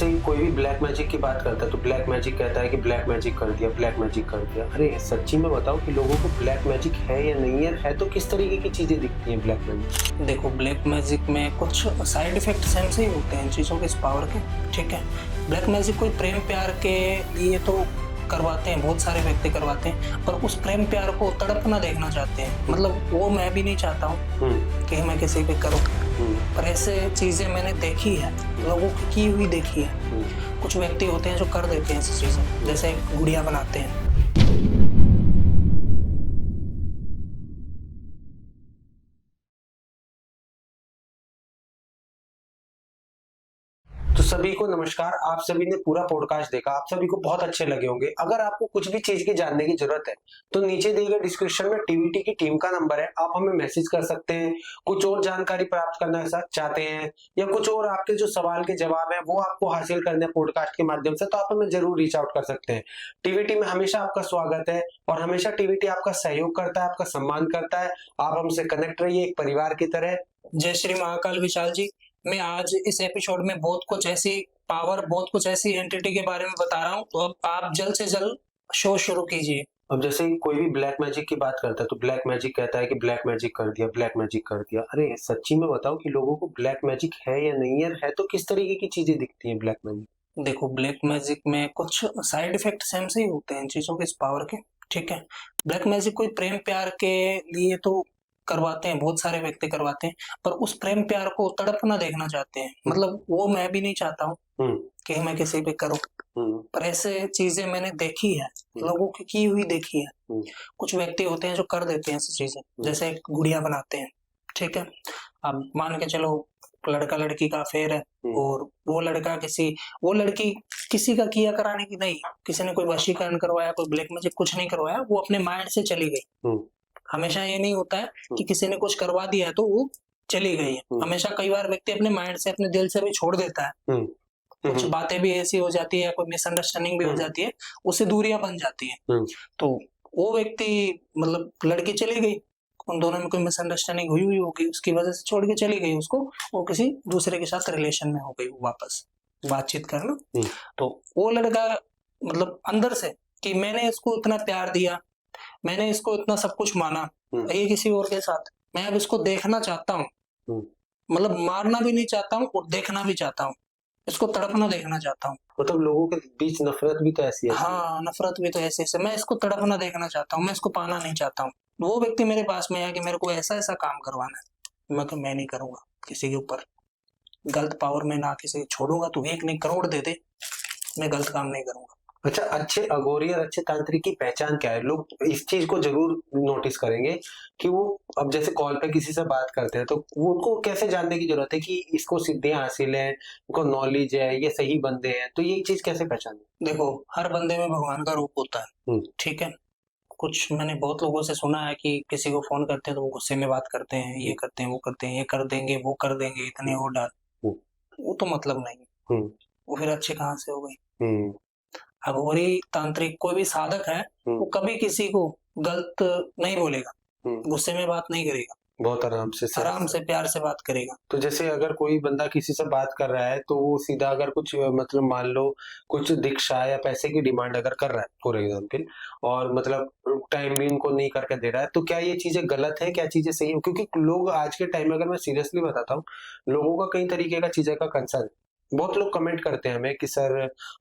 जैसे ही कोई भी ब्लैक मैजिक की बात करता है तो ब्लैक मैजिक कहता है कि ब्लैक मैजिक कर दिया, ब्लैक मैजिक कर दिया। अरे सच्ची में बताओ कि लोगों को ब्लैक मैजिक है या नहीं है तो किस तरीके की चीजें दिखती हैं ब्लैक मैजिक? देखो, ब्लैक मैजिक में कुछ साइड इफेक्ट सेम से ही होते हैं इन चीज़ों के, इस पावर के। ठीक है, ब्लैक मैजिक कोई प्रेम प्यार के लिए तो करवाते हैं, बहुत सारे व्यक्ति करवाते हैं, पर उस प्रेम प्यार को तड़पना देखना चाहते हैं। मतलब वो मैं भी नहीं चाहता हूँ कि मैं किसी पे करूँ, पर ऐसे चीज़ें मैंने देखी है, लोगों की हुई देखी है। कुछ व्यक्ति होते हैं जो कर देते हैं ऐसी चीज़ें, जैसे गुड़िया बनाते हैं। तो सभी को नमस्कार। आप सभी ने पूरा पॉडकास्ट देखा, आप सभी को बहुत अच्छे लगे होंगे। अगर आपको कुछ भी चीज की जानने की जरूरत है तो नीचे दिए गए डिस्क्रिप्शन में टीवीटी की टीम का नंबर है, आप हमें मैसेज कर सकते हैं। कुछ और जानकारी प्राप्त करना चाहते हैं या कुछ और आपके जो सवाल के जवाब है वो आपको हासिल करने हैं पॉडकास्ट के माध्यम से, तो आप हमें जरूर रीच आउट कर सकते हैं। टीवीटी में हमेशा आपका स्वागत है और हमेशा टीवीटी आपका सहयोग करता है, आपका सम्मान करता है। आप हमसे कनेक्ट रहिए एक परिवार की तरह। जय श्री महाकाल विशाल जी। मैं आज इस एपिसोड में बहुत कुछ ऐसी पावर, बहुत कुछ ऐसी एंटिटी के बारे में बता रहा हूँ, तो अब आप जल्द से जल्द शो शुरू कीजिए। अब जैसे ही कोई भी ब्लैक मैजिक की बात करता है तो ब्लैक मैजिक कहता है कि ब्लैक मैजिक कर दिया, ब्लैक मैजिक कर दिया। अरे सच्ची में बताओ कि लोगों को ब्लैक मैजिक है या नहीं है तो किस तरीके की चीजें दिखती हैं ब्लैक मैजिक? देखो, ब्लैक मैजिक में कुछ साइड इफेक्ट सेम से ही होते हैं इन चीजों के, इस पावर के। ठीक है, ब्लैक मैजिक कोई प्रेम प्यार के लिए तो करवाते हैं, बहुत सारे व्यक्ति करवाते हैं, पर उस प्रेम प्यार को तड़पना देखना चाहते हैं। मतलब वो मैं भी नहीं चाहता हूँ कि मैं किसी पे करूँ, पर ऐसे चीजें मैंने देखी है, लोगों की हुई देखी है। कुछ व्यक्ति होते हैं जो कर देते हैं ऐसी चीजें, जैसे गुड़िया बनाते हैं। ठीक है, अब मान के चलो लड़का लड़की का अफेयर है और वो लड़की किसी का किया कराने की नहीं, किसी ने कोई वशीकरण करवाया, कोई ब्लैक मैजिक कुछ नहीं करवाया, वो अपने माइंड से चली गई। हमेशा ये नहीं होता है कि किसी ने कुछ करवा दिया है तो वो चली गई है। हमेशा कई बार व्यक्ति अपने माइंड से, अपने दिल से भी छोड़ देता है। कुछ बातें भी ऐसी हो जाती है, कोई मिसअंडरस्टैंडिंग भी हो जाती है, उससे दूरियां बन जाती है। तो वो व्यक्ति, मतलब लड़की चली गई, उन दोनों में कोई मिसअंडरस्टैंडिंग हुई होगी, उसकी वजह से छोड़ के चली गई उसको, वो किसी दूसरे के साथ रिलेशन में हो गई, वापस बातचीत करना। तो वो लड़का मतलब अंदर से कि मैंने इसको इतना प्यार दिया, मैंने इसको इतना सब कुछ माना, ये किसी और के साथ, मैं अब इसको देखना चाहता हूँ। मतलब मारना भी नहीं चाहता हूँ और देखना भी चाहता हूँ, इसको तड़पना देखना चाहता हूँ। मतलब लोगों के बीच नफरत भी तो ऐसी है। हाँ, नफरत भी तो ऐसे मैं इसको तड़पना देखना चाहता हूँ, मैं इसको पाना नहीं चाहता हूँ। वो व्यक्ति मेरे पास में आया कि मेरे को ऐसा ऐसा काम करवाना है, मैं नहीं करूंगा किसी के ऊपर गलत पावर में, ना किसी छोड़ूंगा, तू 1 नहीं करोड़ दे दे, मैं गलत काम नहीं करूंगा। अच्छा, अच्छे अघोरी और अच्छे तांत्रिक की पहचान क्या है? लोग इस चीज को जरूर नोटिस करेंगे कि वो अब जैसे कॉल पे किसी से बात करते हैं तो वो उनको कैसे जानने की जरूरत है कि इसको सिद्धियां हासिल है, इनको नॉलेज है, ये सही बंदे हैं, तो ये चीज कैसे पहचाने? देखो, हर बंदे में भगवान का रूप होता है। ठीक है, कुछ मैंने बहुत लोगों से सुना है कि किसी को फोन करते हैं तो वो गुस्से में बात करते हैं, ये करते हैं, वो करते हैं, ये कर देंगे, वो कर देंगे, इतने और डाल, वो तो मतलब नहीं, वो फिर अच्छे कहाँ से हो गई। अघोरी तांत्रिक कोई भी साधक है, वो कभी किसी को गलत नहीं बोलेगा, गुस्से में बात नहीं करेगा, बहुत आराम से प्यार से बात करेगा। तो जैसे अगर कोई बंदा किसी से बात कर रहा है तो वो सीधा अगर कुछ मतलब मान लो कुछ दीक्षा या पैसे की डिमांड अगर कर रहा है फॉर एग्जाम्पल, और मतलब टाइम भी उनको नहीं करके दे रहा है, तो क्या ये चीजें गलत है, क्या चीजें सही है? क्योंकि लोग आज के टाइम में, अगर मैं सीरियसली बताता हूँ, लोगों का कई तरीके का चीजें का कंसर्न। बहुत लोग कमेंट करते हैं हमें कि सर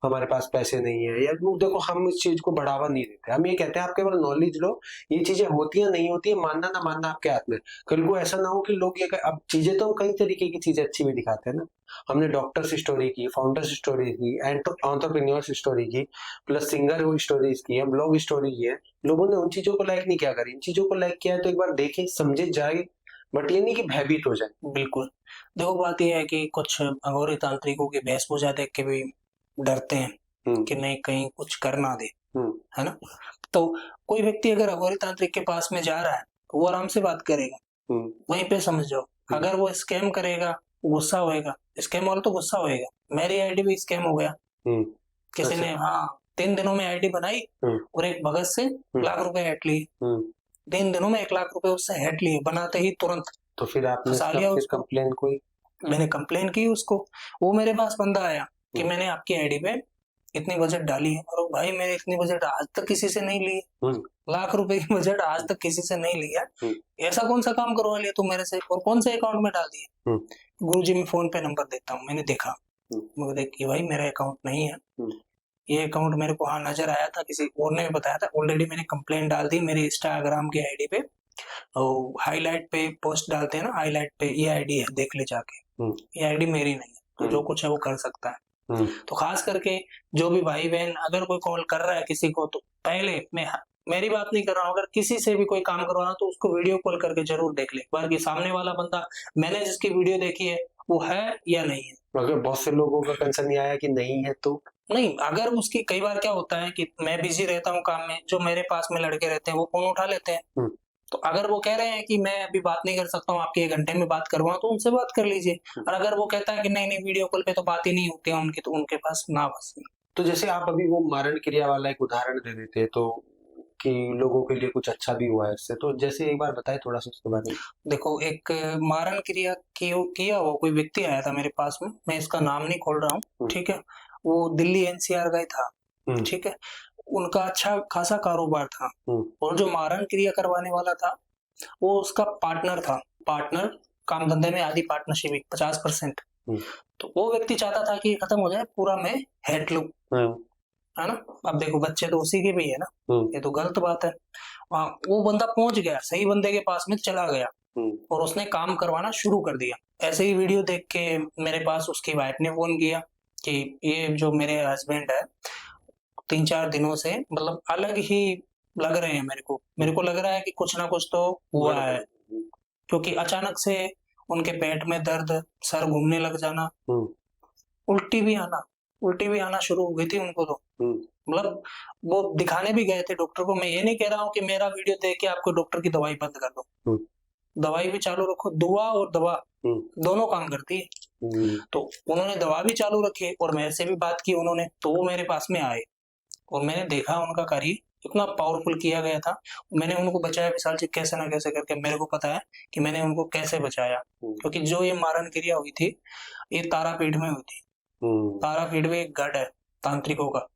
हमारे पास पैसे नहीं है, या देखो हम इस चीज को बढ़ावा नहीं देते, हम ये कहते हैं आप केवल नॉलेज लो, ये चीजें होती है नहीं होती है, मानना ना मानना आपके हाथ में। कल को ऐसा ना हो कि लोग ये अब चीजें तो हम कई तरीके की चीजें अच्छी भी दिखाते हैं ना। हमने डॉक्टर्स स्टोरी की, फाउंडर्स स्टोरी की, एंटरप्रेन्योर्स स्टोरी की, प्लस सिंगर स्टोरीज की है, ब्लॉग स्टोरी की है। लोगों ने उन चीजों को लाइक नहीं किया, करी इन चीजों को लाइक किया है तो एक बार देखे समझे जाए, बट ये नहीं कि भयभीत हो जाए। बिल्कुल, देखो बात यह है कि कुछ अघोरी तांत्रिकों की वेशभूषा देख के भी डरते हैं कि नहीं कहीं कुछ कर ना दे, है ना। तो कोई व्यक्ति अगर अघोरी तांत्रिक के पास में जा रहा है तो वो आराम से बात करेगा, वहीं पे समझ जाओ। अगर वो स्कैम करेगा, गुस्सा होएगा, स्कैम वाला तो गुस्सा होएगा, मेरी आईडी भी स्कैम हो गया, किसी ने 3 दिनों में आईडी बनाई और एक भगत से ₹1,00,000 हट लिए, 3 दिनों में 1,00,000 रुपए उससे हट लिए, बनाते ही तुरंत। तो फिर आपने फंसा लिया उसको। कंप्लेन कोई? मैंने कंप्लेन की उसको, वो मेरे पास बंदा आया, कि मैंने आपकी आईडी पे इतनी बजट डाली है, और भाई मैंने इतनी बजट आज तक किसी से नहीं ली है, लाख रुपए की बजट आज तक किसी से नहीं लिया, ऐसा कौन सा काम करवा लिया तू मेरे से और कौन से अकाउंट में डाल दिया? गुरुजी मैं फोन पे नंबर देता हूँ, मैंने देखा, मुझे देख कि भाई मेरा अकाउंट नहीं है, ये अकाउंट मेरे को हाँ नजर आया था, किसी और ने भी बताया था, ऑलरेडी मैंने कंप्लेंट डाल दी मेरे इंस्टाग्राम की आईडी पे, और हाईलाइट पे पोस्ट डालते हैं ना, हाईलाइट पे ये आईडी है देख ले जाके, ये आईडी मेरी नहीं है, तो जो कुछ है वो कर सकता है। तो खास करके जो भी भाई बहन अगर कोई कॉल कर रहा है किसी को, तो पहले मेरी बात नहीं कर रहा हूँ, अगर किसी से भी कोई काम करवाना तो उसको वीडियो कॉल करके जरूर देख ले एक बार कि सामने वाला बंदा मैंने जिसकी वीडियो देखी है वो है या नहीं है। अगर बहुत से लोगों का कंसर्न ये आया कि नहीं है तो नहीं, अगर उसकी कई बार क्या होता है कि मैं बिजी रहता हूँ काम में, जो मेरे पास में लड़के रहते हैं वो फोन उठा लेते हैं, तो अगर वो कह रहे हैं कि मैं अभी बात नहीं कर सकता हूँ, आपके 1 घंटे में बात करवाऊं, तो उनसे बात कर लीजिए, और अगर वो कहता है कि नहीं नहीं वीडियो कॉल पे तो बात ही नहीं होती है उनकी, तो उनके पास ना बस। तो जैसे आप अभी वो मारण क्रिया वाला एक उदाहरण दे देते तो कि लोगों के लिए कुछ अच्छा भी हुआ है इससे, तो जैसे एक बार बताए थोड़ा सा उसके बारे में। देखो, एक मारण क्रिया किया वो कोई व्यक्ति आया था मेरे पास में, मैं इसका नाम नहीं खोल रहा हूँ, ठीक है, वो दिल्ली एनसीआर का ही था, ठीक है, उनका अच्छा खासा कारोबार था, और जो मारण क्रिया करवाने वाला था वो उसका पार्टनर था, पार्टनर काम धंधे में आधी पार्टनरशिप 50%, तो वो व्यक्ति चाहता था कि ये खत्म हो जाए, पूरा मैं हेड लूं, है ना। अब देखो बच्चे तो उसी के भी है ना, ये तो गलत बात है। वहां वो बंदा पहुंच गया, सही बंदे के पास में चला गया, और उसने काम करवाना शुरू कर दिया। ऐसे ही वीडियो देख के मेरे पास उसकी वाइफ ने फोन किया कि ये जो मेरे हस्बैंड है 3-4 दिनों से मतलब अलग ही लग रहे हैं, मेरे को लग रहा है कि कुछ ना कुछ तो हुआ है, क्योंकि अचानक से उनके पेट में दर्द, सर घूमने लग जाना, उल्टी भी आना शुरू हो गई थी उनको, तो मतलब वो दिखाने भी गए थे डॉक्टर को। मैं ये नहीं कह रहा हूँ कि मेरा वीडियो देख के आपको डॉक्टर की दवाई बंद कर दो, दवाई भी चालू रखो, दुआ और दवा दोनों काम करती है। तो उन्होंने दवा भी चालू रखी और मेरे से भी बात की उन्होंने, तो वो मेरे पास में आए और मैंने देखा उनका कार्य इतना पावरफुल किया गया था, मैंने उनको बचाया विशाल जी कैसे ना कैसे करके। मेरे को पता है कि मैंने उनको कैसे बचाया, क्योंकि जो ये मारण क्रिया हुई थी ये तारापीठ में हुई थी, तारापीठ में एक गढ़ है तांत्रिकों का,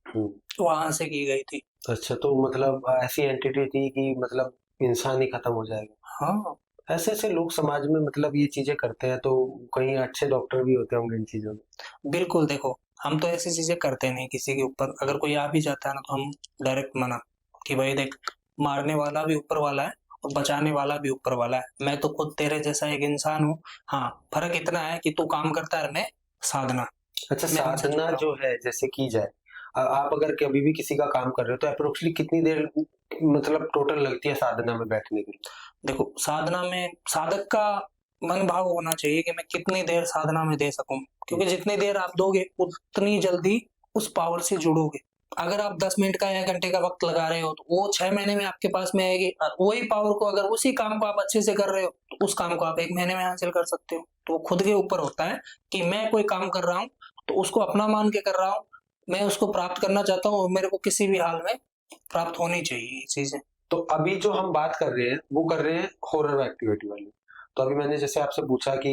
वहां से की गई थी। अच्छा, तो मतलब ऐसी एंटिटी थी कि मतलब इंसान ही खत्म हो जाएगा। हाँ, ऐसे ऐसे लोग समाज में मतलब ये चीजें करते हैं, तो कहीं अच्छे डॉक्टर भी होते होंगे इन चीजों में। बिल्कुल, देखो हम तो ऐसी चीजें करते नहीं किसी के ऊपर, अगर कोई आ भी जाता है ना तो हम डायरेक्ट मना कि भाई देख, मारने वाला भी ऊपर वाला है और बचाने वाला भी ऊपर वाला है, मैं तो खुद तेरे जैसा एक इंसान हूँ। हाँ, फर्क इतना है कि तू काम करता है, मैं साधना। अच्छा, साधना जो है जैसे की जाए, आप अगर कभी भी किसी का काम कर रहे हो तो अप्रोक्सली कितनी देर मतलब टोटल लगती है साधना में बैठने के लिए? देखो, साधना में साधक का मन भाव होना चाहिए कि मैं कितनी देर साधना में दे सकूं, क्योंकि जितनी देर आप दोगे उतनी जल्दी उस पावर से जुड़ोगे। अगर आप 10 मिनट का या घंटे का वक्त लगा रहे हो तो वो 6 महीने में आपके पास में आएगी, और वही पावर को अगर उसी काम को आप अच्छे से कर रहे हो तो उस काम को आप 1 महीने में हासिल कर सकते हो। तो वो खुद के ऊपर होता है कि मैं कोई काम कर रहा हूँ तो उसको अपना मान के कर रहा हूँ, मैं उसको प्राप्त करना चाहता हूँ और मेरे को किसी भी हाल में प्राप्त होनी चाहिए ये चीजें। तो अभी जो हम बात कर रहे हैं वो कर रहे हैं हॉरर एक्टिविटी वाली। तो अभी मैंने जैसे आपसे पूछा कि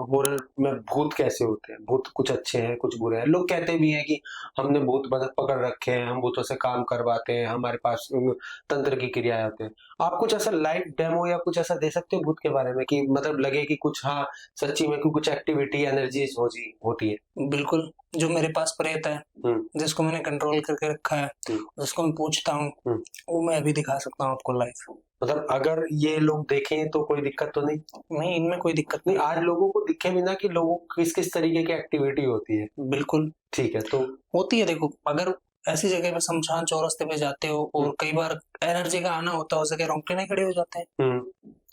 हॉरर में भूत कैसे होते हैं, भूत कुछ अच्छे हैं कुछ बुरे हैं। लोग कहते भी हैं कि हमने भूत पकड़ रखे हैं, हम भूतों से काम करवाते हैं, हमारे पास तंत्र की क्रियाएं होते हैं। आप कुछ ऐसा लाइव डेमो या कुछ ऐसा दे सकते हो भूत के बारे में कि मतलब लगे कि कुछ हाँ सच्ची में कुछ एक्टिविटी एनर्जीज होती है? बिल्कुल, जो मेरे पास प्रेत है, जिसको मैंने कंट्रोल करके रखा है, जिसको मैं पूछता हूँ, वो मैं अभी दिखा सकता हूँ आपको लाइव। मतलब अगर ये लोग देखें तो कोई दिक्कत तो नहीं? नहीं, इनमें कोई दिक्कत नहीं, आज लोगों को दिखे भी ना कि लोगों किस किस तरीके की एक्टिविटी होती है। बिल्कुल ठीक है, तो होती है। देखो, अगर ऐसी जगह पे शमशान चौरस्ते पे जाते हो और कई बार एनर्जी का आना होता हो सके, रोंगटे नहीं खड़े हो जाते हैं,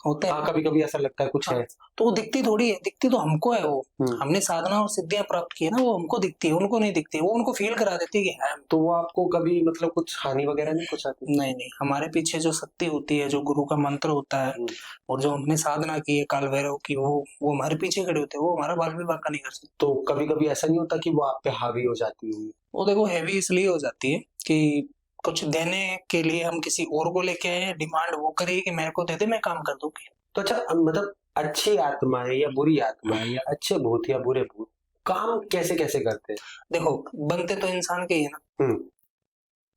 होते हैं। हाँ, कभी कभी ऐसा लगता है कुछ है। तो वो दिखती थोड़ी है, दिखती तो हमको है। वो हमने साधना और सिद्धियां प्राप्त की है ना, वो हमको दिखती है, उनको नहीं दिखती। वो उनको फील करा देती है कि है। तो वो आपको कभी मतलब कुछ हानि वगैरह नहीं पहुंचाती? नहीं नहीं, हमारे पीछे जो शक्ति होती है, जो गुरु का मंत्र होता है और जो हमने साधना की है काल भैरव की, वो हमारे पीछे खड़े होते हैं, वो हमारा बाल भी बांका नहीं कर सकते। तो कभी कभी ऐसा नहीं होता कि वो आप पे हावी हो जाती है? वो देखो, हैवी इसलिए हो जाती है कि कुछ देने के लिए हम किसी और को लेके आए, डिमांड वो करी कि मेरे को दे दे, मैं काम कर दूंगी। तो अच्छा, मतलब अच्छी आत्माएं या बुरी आत्माएं या अच्छे भूत या बुरे भूत काम कैसे कैसे करते हैं? देखो, बनते तो इंसान के ही है ना।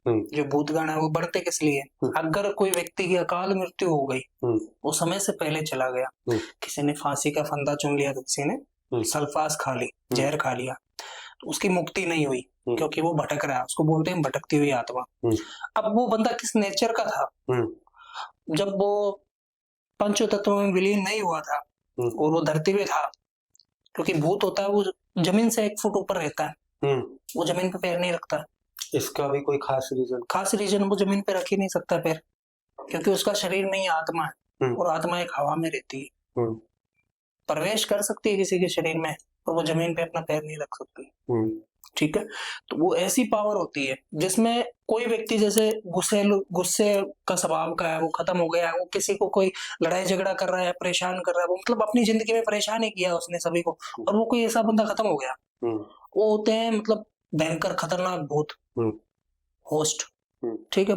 जो भूतगण है वो बढ़ते किस लिए? अगर कोई व्यक्ति की अकाल मृत्यु हो गई, वो समय से पहले चला गया, किसी ने फांसी का फंदा चुन लिया, तो किसी ने सल्फास खा ली, जहर खा लिया, तो उसकी मुक्ति नहीं हुई, क्योंकि वो भटक रहा है, उसको बोलते हैं भटकती हुई आत्मा। अब वो बंदा किस नेचर का था? जब वो पंच तत्वों में विलीन नहीं हुआ था और वो धरती पे था, क्योंकि भूत होता है वो जमीन से 1 फुट ऊपर रहता है, वो जमीन पे पैर नहीं रखता। इसका भी कोई खास रीजन? खास रीजन, वो जमीन पे रख ही नहीं सकता पैर, क्योंकि उसका शरीर नहीं आत्मा है, और आत्मा एक हवा में रहती है, प्रवेश कर सकती है किसी के शरीर में, और वो जमीन पे अपना पैर नहीं रख सकती। ठीक है, तो वो ऐसी पावर होती है जिसमें कोई व्यक्ति जैसे गुस्से का स्वभाव का है, वो खत्म हो गया है, वो किसी को कोई लड़ाई झगड़ा कर रहा है, परेशान कर रहा है, वो मतलब अपनी जिंदगी में परेशान ही किया उसने सभी को, और वो कोई ऐसा बंदा खत्म हो गया, वो होते हैं मतलब भयंकर खतरनाक भूत, होस्ट। ठीक है,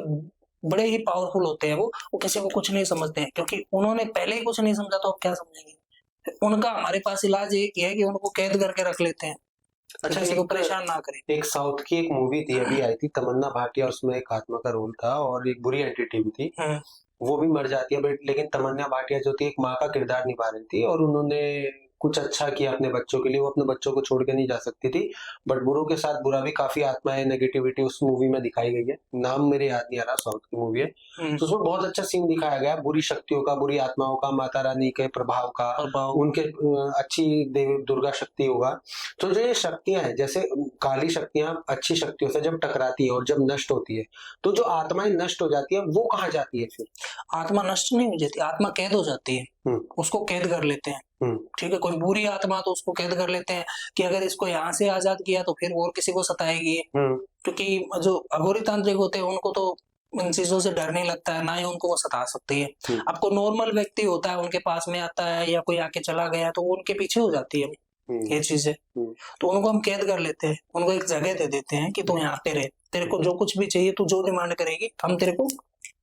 बड़े ही पावरफुल होते हैं वो किसी को कुछ नहीं समझते हैं, क्योंकि उन्होंने पहले ही कुछ नहीं समझा, तो अब क्या समझेंगे? उनका हमारे पास इलाज एक ही है कि उनको कैद करके रख लेते हैं, अच्छा, किसी को परेशान ना करें। एक साउथ की एक मूवी थी, अभी आई थी, तमन्ना भाटिया, उसमें एक आत्मा का रोल था और एक बुरी एंटिटी भी थी। वो भी मर जाती है, बट लेकिन तमन्ना भाटिया जो थी एक माँ का किरदार निभा रही थी, और उन्होंने कुछ अच्छा किया अपने बच्चों के लिए। वो अपने बच्चों को छोड़ के नहीं जा सकती थी, बट बुरों के साथ बुरा भी, काफी आत्माएं, नेगेटिविटी उस मूवी में दिखाई गई है। नाम मेरे याद नहीं आ रहा, साउथ की मूवी है। तो उसमें बहुत अच्छा सीन दिखाया गया बुरी शक्तियों का, बुरी आत्माओं का, माता रानी के प्रभाव का, उनके अच्छी देवी दुर्गा शक्ति होगा। तो जो ये शक्तियां हैं, जैसे काली शक्तियां अच्छी शक्तियों से जब टकराती है और जब नष्ट होती है, तो जो आत्माएं नष्ट हो जाती है वो कहाँ जाती है फिर? आत्मा नष्ट नहीं हो जाती, आत्मा कैद हो जाती है, उसको कैद कर लेते हैं। ठीक है, कोई बुरी आत्मा तो उसको कैद कर लेते हैं कि अगर इसको यहाँ से आजाद किया तो फिर और किसी को सताएगी, क्योंकि जो अघोरी तांत्रिक होते हैं उनको तो इन चीजों से डर नहीं लगता है, ना ही उनको वो सता सकती है। अब कोई नॉर्मल व्यक्ति होता है, उनके पास में आता है या कोई आके चला गया, तो वो उनके पीछे हो जाती है ये चीजें, तो उनको हम कैद कर लेते हैं, उनको एक जगह दे देते हैं कि तू यहाँ पे रहे, तेरे को जो कुछ भी चाहिए, तू जो डिमांड करेगी हम तेरे को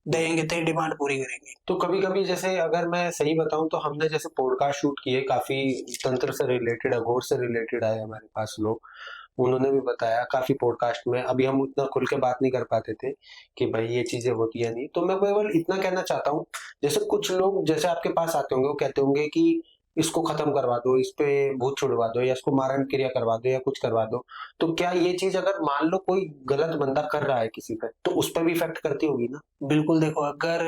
देंगे, तेरी डिमांड पूरी करेंगे। तो कभी कभी जैसे अगर मैं सही बताऊं तो हमने जैसे पॉडकास्ट शूट किए, काफी तंत्र से रिलेटेड, अघोर से रिलेटेड आए हमारे पास लोग, उन्होंने भी बताया काफी पॉडकास्ट में। अभी हम उतना खुल के बात नहीं कर पाते थे कि भाई ये चीजें होती है नहीं, तो मैं केवल इतना कहना चाहता हूँ, जैसे कुछ लोग जैसे आपके पास आते होंगे, वो कहते होंगे कि इसको खत्म करवा दो, इस पे भूत छुड़वा दो, या इसको मारण क्रिया करवा दो, या कुछ करवा दो। तो क्या ये चीज अगर मान लो कोई गलत बंदा कर रहा है किसी पे, तो उस पर भी इफेक्ट करती होगी ना? बिल्कुल, देखो अगर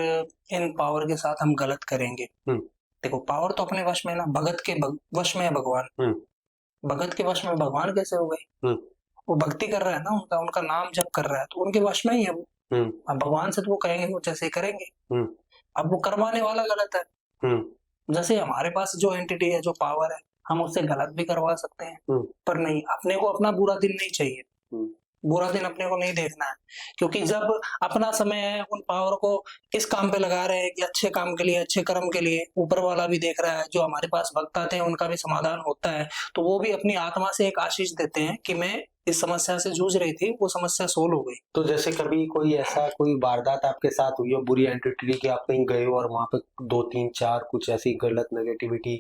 इन पावर के साथ हम गलत करेंगे, देखो पावर तो अपने वश में ना, भगत के वश में है भगवान, भगत के वश में भगवान कैसे हो गए? वो भक्ति कर रहा है ना, उनका नाम जप कर रहा है, तो उनके वश में ही है वो। अब भगवान से तो वो कहेंगे, वो जैसे करेंगे। अब वो करवाने वाला गलत है। जैसे हमारे पास जो एंटिटी है, जो पावर है, हम उससे गलत भी करवा सकते हैं, पर नहीं, अपने को अपना बुरा दिन नहीं चाहिए, बुरा दिन अपने को नहीं देखना है, क्योंकि जब अपना समय है, उन पावर को किस काम पे लगा रहे हैं कि अच्छे काम के लिए, अच्छे कर्म के लिए, ऊपर वाला भी देख रहा है, जो हमारे पास भक्त आते हैं उनका भी समाधान होता है, तो वो भी अपनी आत्मा से एक आशीष देते हैं कि मैं इस समस्या से जूझ रही थी, वो समस्या सोल्व हो गई। तो जैसे कभी कोई ऐसा कोई वारदात आपके साथ हुई हो, बुरी एंटिटी की, आप कहीं गए हो और वहां पे 2 3 4 कुछ ऐसी गलत नेगेटिविटी,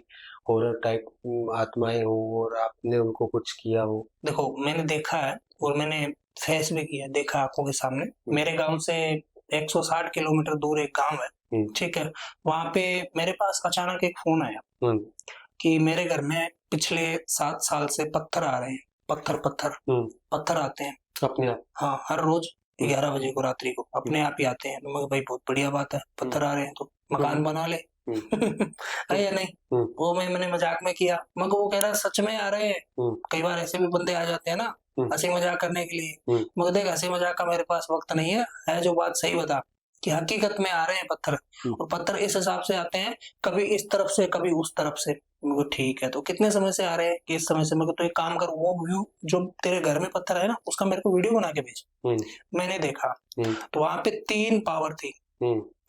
हॉरर टाइप आत्माएं हो और आपने उनको कुछ किया हो? देखो, मैंने देखा है और मैंने फेस भी किया, देखा आंखों के सामने। मेरे गांव से 160 किलोमीटर दूर एक गांव है, ठीक है, वहां पे मेरे पास अचानक एक फोन आया कि मेरे घर में पिछले 7 साल से पत्थर आ रहे हैं, पत्थर आते हैं अपने आप। हाँ, हर रोज 11 बजे को रात्रि को अपने आप ही आते हैं। तो मैं भाई बहुत बढ़िया बात है, पत्थर आ रहे हैं तो मकान बना ले है या नहीं? वो मैंने मजाक में किया, मगर वो कह रहा सच में आ रहे हैं। कई बार ऐसे भी बंदे आ जाते हैं ना हंसी मजाक करने के लिए, मगर देख हंसी मजाक का मेरे पास वक्त नहीं है जो बात सही बता कि हकीकत में आ रहे हैं पत्थर, और पत्थर इस हिसाब से आते हैं, कभी इस तरफ से कभी उस तरफ से। ठीक है, तो कितने समय से आ रहे हैं कि इस समय से? मैं तो एक काम कर, वो व्यू जो तेरे घर में पत्थर है ना, उसका मेरे को वीडियो बना के भेज। मैंने देखा तो वहां पे 3 पावर थी,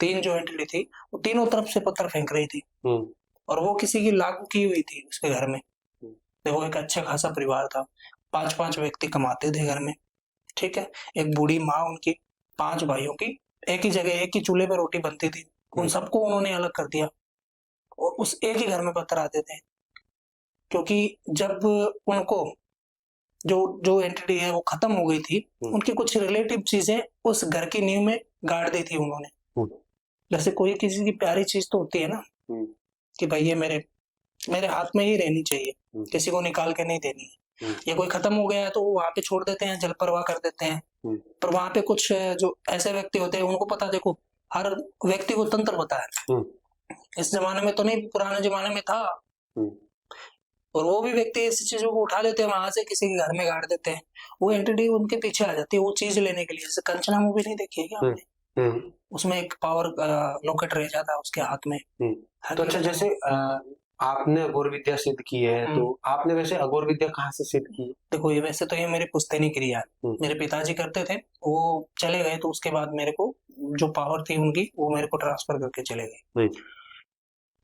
3 जो एंटिटी थी, वो तीनों तरफ से पत्थर फेंक रही थी, और वो किसी की लागू की हुई थी उसके घर में। देखो, एक अच्छा खासा परिवार था, 5-5 व्यक्ति कमाते थे घर में, ठीक है, एक बूढ़ी माँ उनकी, 5 भाइयों की एक ही जगह, एक ही चूल्हे पे रोटी बनती थी, उन सबको उन्होंने अलग कर दिया, और उस एक ही घर में पत्थर आते थे, क्योंकि जब उनको जो जो एंटिटी है वो खत्म हो गई थी, उनकी कुछ रिलेटिव चीजें उस घर की नींव में गाड़ दी थी उन्होंने। जैसे कोई किसी की प्यारी चीज तो होती है ना कि भाई ये मेरे हाथ में ही रहनी चाहिए, किसी को निकाल के नहीं देनी है। या कोई खत्म हो गया है तो वहां पे छोड़ देते हैं, जल परवाह कर देते हैं। पर वहां पे कुछ जो ऐसे व्यक्ति होते हैं उनको पता, देखो हर व्यक्ति को तंत्र पता है। इस जमाने में तो नहीं, पुराने जमाने में था। और वो भी व्यक्ति ऐसी चीजों को उठा लेते हैं, वहां से किसी के घर में गाड़ देते हैं, वो एंटिटी उनके पीछे आ जाती है वो चीज लेने के लिए। जैसे कंचना मूवी नहीं देखी है क्या आपने? उसमें एक पावर लॉकेट रह जाता है उसके हाथ में। तो अच्छा, जैसे आपने अघोर विद्या सिद्ध की है, तो आपने वैसे अघोर विद्या कहाँ से सिद्ध की? देखो ये वैसे तो ये मेरी पुश्तैनी क्रिया है, मेरे पिताजी करते थे, वो चले गए तो उसके बाद मेरे को जो पावर थी उनकी वो मेरे को ट्रांसफर करके चले गए।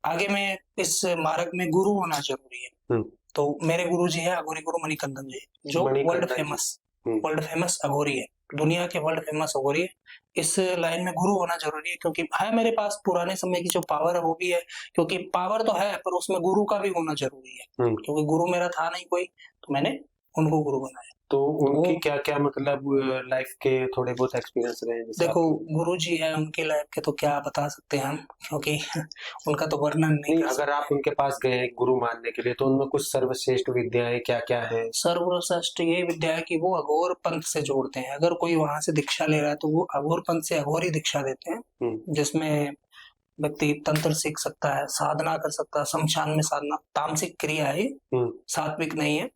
आगे में इस मार्ग में गुरु होना जरूरी है। तो मेरे गुरु जी है अघोरी गुरु मणिकंदन जी, जो वर्ल्ड फेमस अघोरी है, दुनिया के वर्ल्ड फेमस अघोरी है। इस लाइन में गुरु होना जरूरी है, क्योंकि है मेरे पास पुराने समय की जो पावर है वो भी है, क्योंकि पावर तो है पर उसमें गुरु का भी होना जरूरी है। क्योंकि गुरु मेरा था नहीं कोई, तो मैंने उनको गुरु बनाया। तो उनकी क्या क्या मतलब लाइफ के थोड़े बहुत एक्सपीरियंस रहे? देखो गुरु जी है, उनकी लाइफ के तो क्या बता सकते हैं हम, क्योंकि उनका तो वर्णन नहीं। अगर आप उनके पास गए गुरु मानने के लिए, तो उनमें कुछ सर्वश्रेष्ठ विद्याएं क्या क्या है? सर्वश्रेष्ठ ये विद्या है कि वो अघोर पंथ से जोड़ते हैं। अगर कोई वहां से दीक्षा ले रहा है तो वो अघोर पंथ से अघोरी दीक्षा देते हैं, जिसमें व्यक्ति तंत्र सीख सकता है, साधना कर सकता है, शमशान में साधना, तामसिक क्रिया है, सात्विक नहीं है।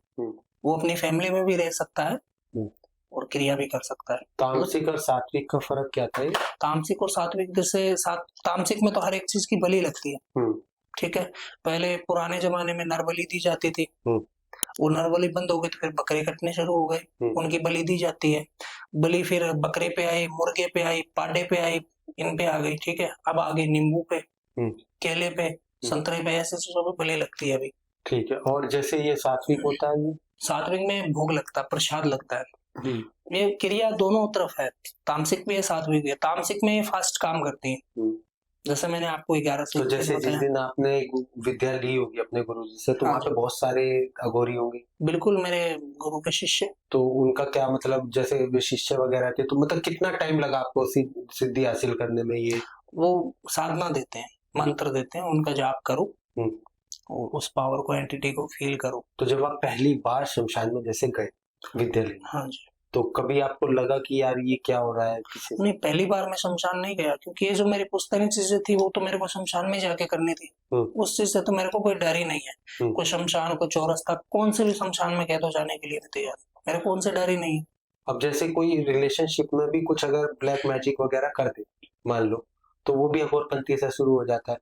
वो अपनी फैमिली में भी रह सकता है और क्रिया भी कर सकता है। तामसिक और सात्विक का फर्क क्या था? तामसिक और सात्विक, जैसे तामसिक में तो हर एक चीज की बलि लगती है, ठीक है। पहले पुराने जमाने में नरबली दी जाती थी, वो नरबली बंद हो गई तो फिर बकरे कटने शुरू हो गए, उनकी बलि दी जाती है। बलि फिर बकरे पे आई, मुर्गे पे आई, पांडे पे आई, इन पे आ गई, ठीक है। अब आगे नींबू पे, केले पे, संतरे पे, ऐसे चीजों पे बलि लगती है अभी। ठीक है। और जैसे ये सात्विक होता है, सात्विक में भोग लगता है, प्रसाद लगता है। ये क्रिया दोनों तरफ है, तामसिक भी है सात्विक भी है। तामसिक में फास्ट काम करती है, जैसे मैंने आपको 11 से, तो जैसे जिस दिन आपने विद्या ली होगी अपने गुरु जी से, तो वहाँ पे बहुत सारे अघोरी होंगे। बिल्कुल, मेरे गुरु के शिष्य। तो उनका क्या मतलब, जैसे शिष्य वगैरह थे, तो मतलब कितना टाइम लगा आपको सिद्धि हासिल करने में? ये वो साधना देते हैं, मंत्र देते हैं, उनका जाप करो और उस पावर को, एंटिटी को फील करो। तो जब आप पहली बार शमशान में जैसे गए विद्या लेने, हाँ जी, तो कभी आपको लगा कि यार ये क्या हो रहा है? नहीं, पहली बार मैं शमशान नहीं गया, क्योंकि ये जो मेरी पुश्तैनी चीजें थी वो तो मेरे को शमशान में जाके करनी थी। उस चीज से तो मेरे को कोई डर ही नहीं है। कोई शमशान, कोई चौरस्ता, कौन से भी शमशान में कह दो जाने के लिए तैयार, मेरे को उनसे डर ही नहीं है। अब जैसे कोई रिलेशनशिप में भी कुछ अगर ब्लैक मैजिक वगैरह कर दे मान लो, तो वो भी अघोरपंथी से शुरू हो जाता है।